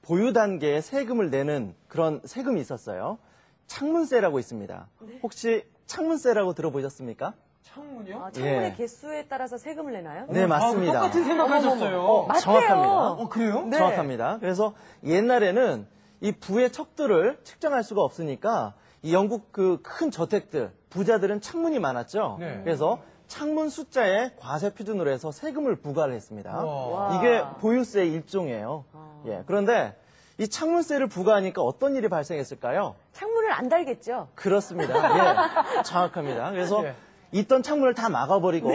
보유 단계에 세금을 내는 그런 세금이 있었어요. 창문세라고 있습니다. 네. 혹시 창문세라고 들어보셨습니까? 창문이요? 아, 창문의 예. 개수에 따라서 세금을 내나요? 네, 맞습니다. 똑같은 생각하셨어요. 정확합니다. 그래요? 네. 정확합니다. 그래서 옛날에는 이 부의 척도를 측정할 수가 없으니까 이 영국 그 큰 저택들, 부자들은 창문이 많았죠. 네. 그래서 창문 숫자에 과세 표준으로 해서 세금을 부과를 했습니다. 와. 이게 보유세의 일종이에요. 예. 그런데 이 창문세를 부과하니까 어떤 일이 발생했을까요? 창문을 안 달겠죠? 그렇습니다. 예. 정확합니다. 그래서 예. 있던 창문을 다 막아버리고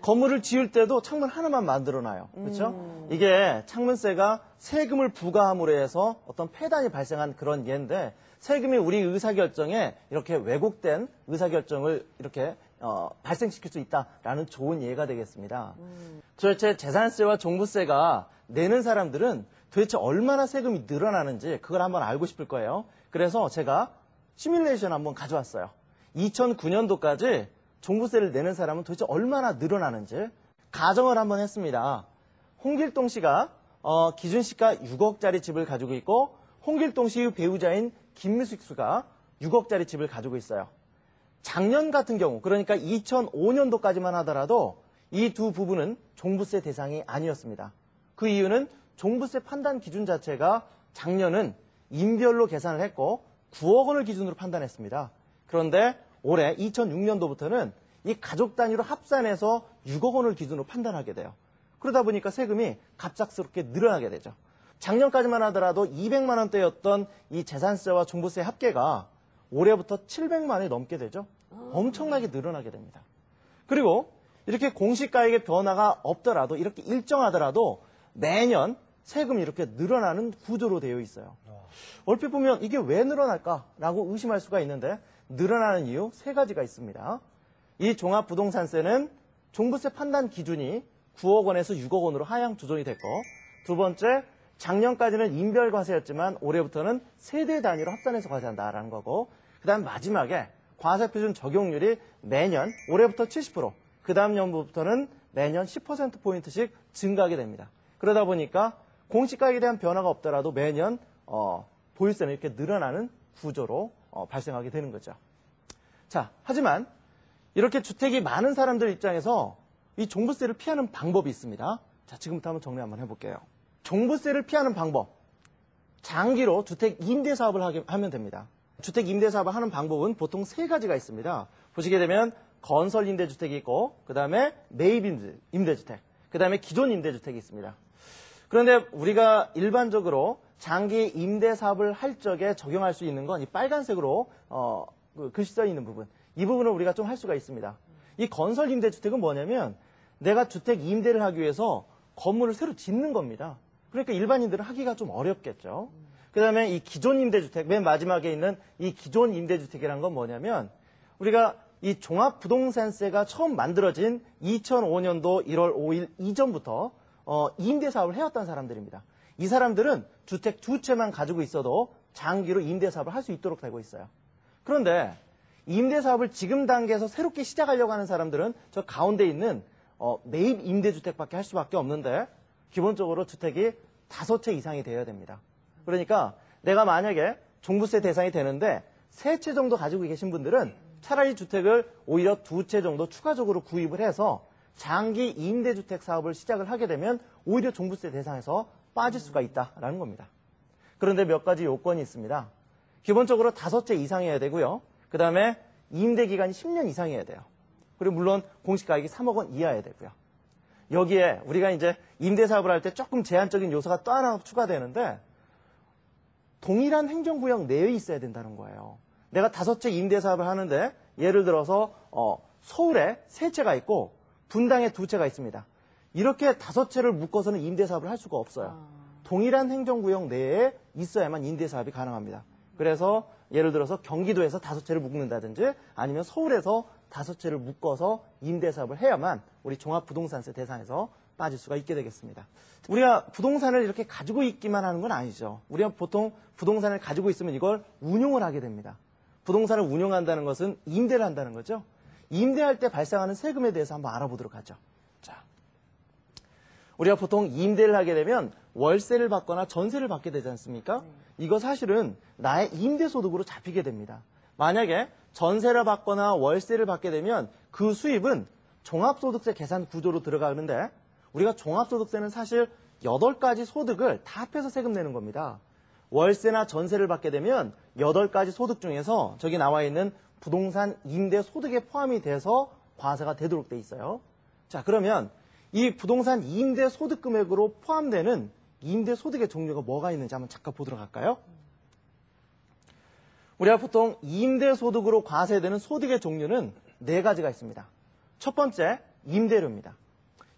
건물을 지을 때도 창문 하나만 만들어놔요. 그렇죠? 이게 창문세가 세금을 부과함으로 해서 어떤 폐단이 발생한 그런 예인데 세금이 우리 의사결정에 이렇게 왜곡된 의사결정을 이렇게 발생시킬 수 있다라는 좋은 예가 되겠습니다. 도대체 재산세와 종부세가 내는 사람들은 도대체 얼마나 세금이 늘어나는지 그걸 한번 알고 싶을 거예요. 그래서 제가 시뮬레이션 한번 가져왔어요. 2009년도까지 종부세를 내는 사람은 도대체 얼마나 늘어나는지 가정을 한번 했습니다. 홍길동 씨가 기준시가 6억짜리 집을 가지고 있고 홍길동 씨의 배우자인 김미숙 씨가 6억짜리 집을 가지고 있어요. 작년 같은 경우, 그러니까 2005년도까지만 하더라도 이 두 부부는 종부세 대상이 아니었습니다. 그 이유는 종부세 판단 기준 자체가 작년은 인별로 계산을 했고 9억 원을 기준으로 판단했습니다. 그런데 올해 2006년도부터는 이 가족 단위로 합산해서 6억 원을 기준으로 판단하게 돼요. 그러다 보니까 세금이 갑작스럽게 늘어나게 되죠. 작년까지만 하더라도 200만 원대였던 이 재산세와 종부세 합계가 올해부터 700만 원이 넘게 되죠. 엄청나게 늘어나게 됩니다. 그리고 이렇게 공시가액의 변화가 없더라도 이렇게 일정하더라도 매년 세금이 이렇게 늘어나는 구조로 되어 있어요. 얼핏 보면 이게 왜 늘어날까라고 의심할 수가 있는데 늘어나는 이유 세 가지가 있습니다. 이 종합부동산세는 종부세 판단 기준이 9억 원에서 6억 원으로 하향 조정이 됐고 두 번째, 작년까지는 인별과세였지만 올해부터는 세대 단위로 합산해서 과세한다라는 거고 그 다음 마지막에 과세표준 적용률이 매년 올해부터 70%, 그 다음 년부터는 매년 10%포인트씩 증가하게 됩니다. 그러다 보니까 공시가액에 대한 변화가 없더라도 매년 보유세는 이렇게 늘어나는 구조로 발생하게 되는 거죠. 자, 하지만 이렇게 주택이 많은 사람들 입장에서 이 종부세를 피하는 방법이 있습니다. 자, 지금부터 한번 정리 한번 해볼게요. 종부세를 피하는 방법. 장기로 주택 임대 사업을 하면 됩니다. 주택 임대 사업을 하는 방법은 보통 세 가지가 있습니다. 보시게 되면 건설 임대주택이 있고 그 다음에 매입 임대주택, 그 다음에 기존 임대주택이 있습니다. 그런데 우리가 일반적으로 장기 임대 사업을 할 적에 적용할 수 있는 건 이 빨간색으로 글씨 써 있는 부분, 이 부분을 우리가 좀 할 수가 있습니다. 이 건설 임대주택은 뭐냐면 내가 주택 임대를 하기 위해서 건물을 새로 짓는 겁니다. 그러니까 일반인들은 하기가 좀 어렵겠죠. 그 다음에 이 기존 임대주택, 맨 마지막에 있는 이 기존 임대주택이란 건 뭐냐면 우리가 이 종합부동산세가 처음 만들어진 2005년도 1월 5일 이전부터 임대사업을 해왔던 사람들입니다. 이 사람들은 주택 두 채만 가지고 있어도 장기로 임대사업을 할 수 있도록 되고 있어요. 그런데 임대사업을 지금 단계에서 새롭게 시작하려고 하는 사람들은 저 가운데 있는 매입 임대주택밖에 할 수밖에 없는데 기본적으로 주택이 5채 이상이 되어야 됩니다. 그러니까 내가 만약에 종부세 대상이 되는데 3채 정도 가지고 계신 분들은 차라리 주택을 오히려 2채 정도 추가적으로 구입을 해서 장기 임대주택 사업을 시작을 하게 되면 오히려 종부세 대상에서 빠질 수가 있다라는 겁니다. 그런데 몇 가지 요건이 있습니다. 기본적으로 5채 이상이어야 되고요. 그 다음에 임대기간이 10년 이상이어야 돼요. 그리고 물론 공시가액이 3억 원 이하여야 되고요. 여기에 우리가 이제 임대사업을 할 때 조금 제한적인 요소가 또 하나 추가되는데 동일한 행정구역 내에 있어야 된다는 거예요. 내가 5채 임대사업을 하는데 예를 들어서 서울에 3채가 있고 분당에 2채가 있습니다. 이렇게 5채를 묶어서는 임대사업을 할 수가 없어요. 동일한 행정구역 내에 있어야만 임대사업이 가능합니다. 그래서 예를 들어서 경기도에서 5채를 묶는다든지 아니면 서울에서 5채를 묶어서 임대사업을 해야만 우리 종합부동산세 대상에서 빠질 수가 있게 되겠습니다. 우리가 부동산을 이렇게 가지고 있기만 하는 건 아니죠. 우리가 보통 부동산을 가지고 있으면 이걸 운용을 하게 됩니다. 부동산을 운용한다는 것은 임대를 한다는 거죠. 임대할 때 발생하는 세금에 대해서 한번 알아보도록 하죠. 자, 우리가 보통 임대를 하게 되면 월세를 받거나 전세를 받게 되지 않습니까? 이거 사실은 나의 임대소득으로 잡히게 됩니다. 만약에 전세를 받거나 월세를 받게 되면 그 수입은 종합소득세 계산 구조로 들어가는데 우리가 종합소득세는 사실 8가지 소득을 다 합해서 세금 내는 겁니다. 월세나 전세를 받게 되면 8가지 소득 중에서 저기 나와 있는 부동산 임대 소득에 포함이 돼서 과세가 되도록 돼 있어요. 자, 그러면 이 부동산 임대 소득 금액으로 포함되는 임대 소득의 종류가 뭐가 있는지 한번 잠깐 보도록 할까요? 우리가 보통 임대 소득으로 과세되는 소득의 종류는 4가지가 있습니다. 첫 번째, 임대료입니다.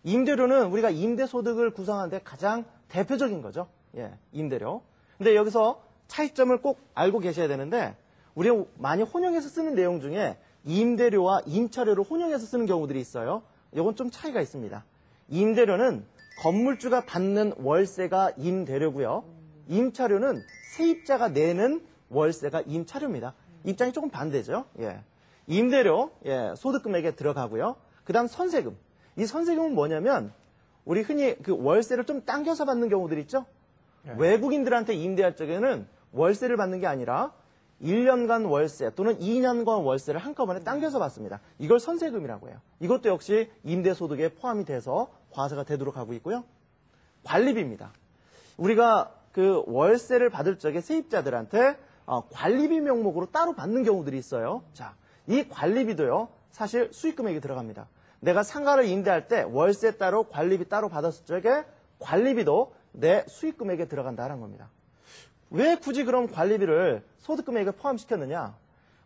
임대료는 우리가 임대 소득을 구성하는데 가장 대표적인 거죠. 예, 임대료. 근데 여기서 차이점을 꼭 알고 계셔야 되는데 우리가 많이 혼용해서 쓰는 내용 중에 임대료와 임차료를 혼용해서 쓰는 경우들이 있어요. 이건 좀 차이가 있습니다. 임대료는 건물주가 받는 월세가 임대료고요. 임차료는 세입자가 내는 월세가 임차료입니다. 입장이 조금 반대죠. 예. 임대료, 예, 소득금액에 들어가고요. 그 다음 선세금. 이 선세금은 뭐냐면 우리 흔히 그 월세를 좀 당겨서 받는 경우들 있죠. 외국인들한테 임대할 적에는 월세를 받는 게 아니라 1년간 월세 또는 2년간 월세를 한꺼번에 당겨서 받습니다. 이걸 선세금이라고 해요. 이것도 역시 임대소득에 포함이 돼서 과세가 되도록 하고 있고요. 관리비입니다. 우리가 그 월세를 받을 적에 세입자들한테 관리비 명목으로 따로 받는 경우들이 있어요. 자, 이 관리비도요, 사실 수익금액이 들어갑니다. 내가 상가를 임대할 때 월세 따로 관리비 따로 받았을 적에 관리비도 내 수익금액에 들어간다는 겁니다. 왜 굳이 그럼 관리비를 소득금액에 포함시켰느냐?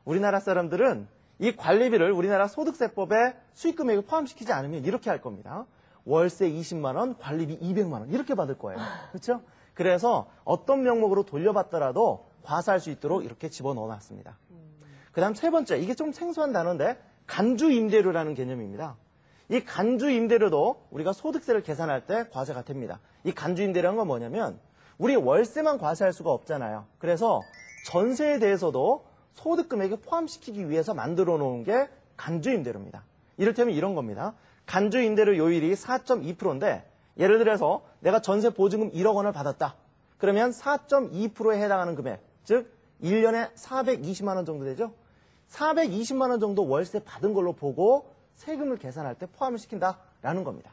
우리나라 사람들은 이 관리비를 우리나라 소득세법에 수익금액에 포함시키지 않으면 이렇게 할 겁니다. 월세 20만 원, 관리비 200만 원 이렇게 받을 거예요. 그렇죠? 그래서 어떤 명목으로 돌려받더라도 과세할 수 있도록 이렇게 집어넣어놨습니다. 그 다음 세 번째, 이게 좀 생소한 단어인데 간주임대료라는 개념입니다. 이 간주임대료도 우리가 소득세를 계산할 때 과세가 됩니다. 이 간주임대료는 건 뭐냐면 우리 월세만 과세할 수가 없잖아요. 그래서 전세에 대해서도 소득금액에 포함시키기 위해서 만들어 놓은 게 간주임대료입니다. 이를테면 이런 겁니다. 간주임대료 요율이 4.2%인데 예를 들어서 내가 전세 보증금 1억 원을 받았다. 그러면 4.2%에 해당하는 금액, 즉 1년에 420만 원 정도 되죠. 420만 원 정도 월세 받은 걸로 보고 세금을 계산할 때 포함을 시킨다라는 겁니다.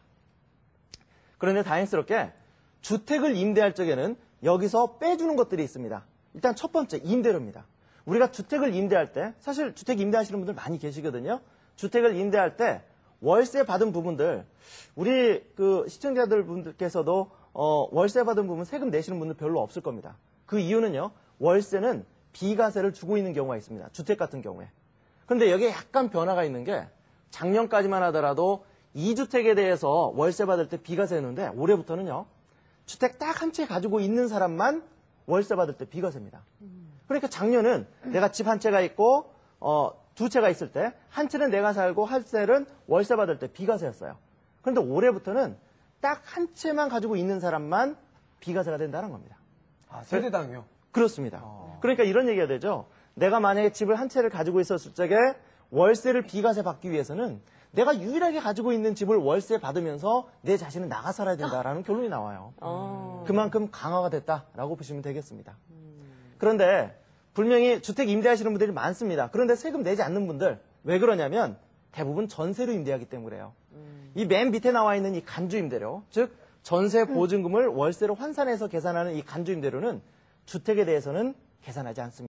그런데 다행스럽게 주택을 임대할 적에는 여기서 빼주는 것들이 있습니다. 일단 첫 번째, 임대료입니다. 우리가 주택을 임대할 때, 사실 주택 임대하시는 분들 많이 계시거든요. 주택을 임대할 때 월세 받은 부분들, 우리 그 시청자들 분들께서도 월세 받은 부분 세금 내시는 분들 별로 없을 겁니다. 그 이유는요, 월세는 비과세를 주고 있는 경우가 있습니다. 주택 같은 경우에. 그런데 여기에 약간 변화가 있는 게 작년까지만 하더라도 2주택에 대해서 월세 받을 때 비과세였는데 올해부터는요, 주택 딱 한 채 가지고 있는 사람만 월세 받을 때 비과세입니다. 그러니까 작년은 내가 집 한 채가 있고 2채가 있을 때 한 채는 내가 살고 한 채는 월세 받을 때 비과세였어요. 그런데 올해부터는 딱 한 채만 가지고 있는 사람만 비과세가 된다는 겁니다. 아, 세대당이요? 그렇습니다. 그러니까 이런 얘기가 되죠. 내가 만약에 집을 한 채를 가지고 있었을 적에 월세를 비과세 받기 위해서는 내가 유일하게 가지고 있는 집을 월세 받으면서 내 자신은 나가 살아야 된다라는 결론이 나와요. 그만큼 강화가 됐다라고 보시면 되겠습니다. 그런데 분명히 주택 임대하시는 분들이 많습니다. 그런데 세금 내지 않는 분들, 왜 그러냐면 대부분 전세로 임대하기 때문에요. 이 맨 밑에 나와 있는 이 간주임대료, 즉 전세 보증금을 월세로 환산해서 계산하는 이 간주임대료는 주택에 대해서는 계산하지 않습니다.